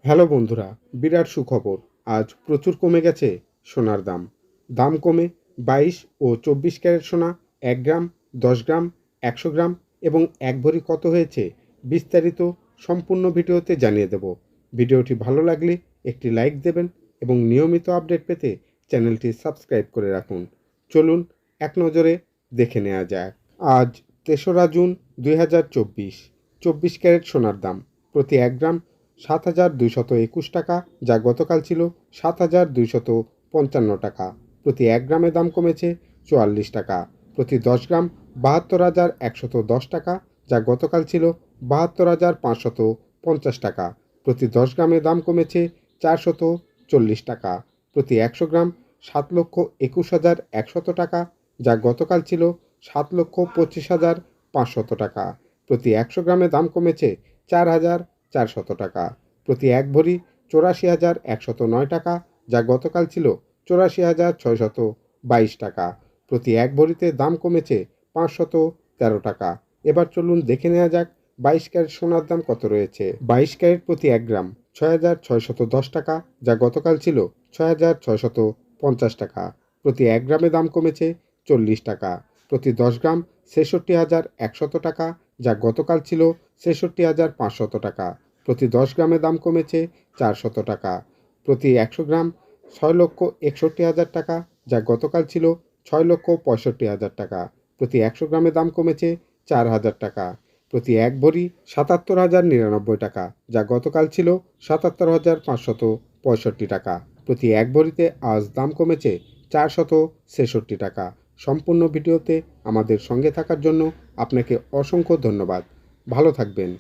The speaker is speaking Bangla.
হ্যালো বন্ধুরা, বিরাট সুখবর। আজ প্রচুর কমে গেছে সোনার দাম। দাম কমে 22 ও 24 ক্যারেট সোনা 1 গ্রাম, 10 গ্রাম, 100 গ্রাম এবং 1 ভরি কত হয়েছে বিস্তারিত সম্পূর্ণ ভিডিওতে জানিয়ে দেব। ভিডিওটি ভালো লাগলে একটি লাইক দেবেন এবং নিয়মিত আপডেট পেতে চ্যানেলটি সাবস্ক্রাইব করে রাখুন। চলুন এক নজরে দেখে নেওয়া যাক। আজ 3রা জুন 2024। 24 ক্যারেট সোনার দাম প্রতি 1 গ্রাম 7,221 টাকা, যা গতকাল ছিল 7,255 টাকা। প্রতি 1 গ্রামের দাম কমেছে 44 টাকা। প্রতি 10 গ্রাম 72,110 টাকা, যা গতকাল ছিল 72,550 টাকা। প্রতি 10 গ্রামের দাম কমেছে 440 টাকা। প্রতি 100 গ্রাম 7,21,100 টাকা, যা গতকাল ছিল 7,25,500 টাকা। প্রতি 100 গ্রামের দাম কমেছে 4,400 টাকা। প্রতি 1 ভরি 84,109 টাকা, যা গতকাল ছিল 84,622 টাকা। প্রতি 1 ভরিতে দাম কমেছে 513 টাকা। এবার চলুন দেখে নেওয়া যাক 22 ক্যারেট সোনার দাম কত রয়েছে। 22 ক্যারেট প্রতি 1 গ্রাম 6,610 টাকা, যা গতকাল ছিল 6,650 টাকা। প্রতি 1 গ্রামে দাম কমেছে 40 টাকা। প্রতি 10 গ্রাম 66,100 টাকা, যা গতকাল ছিল 66,500 টাকা। প্রতি 10 গ্রামে দাম কমেছে 400 টাকা। প্রতি 100 গ্রাম 6,61,000 টাকা, যা গতকাল ছিল 6,65,000 টাকা। প্রতি 100 গ্রামে দাম কমেছে 4,000 টাকা। প্রতি 1 ভরি 77,099 টাকা, যা গতকাল ছিল 77,565 টাকা। প্রতি 1 ভরিতে আজ দাম কমেছে 466 টাকা। সম্পূর্ণ ভিডিওতে আমাদের সঙ্গে থাকার জন্য আপনাকে অসংখ্য ধন্যবাদ। ভালো থাকবেন।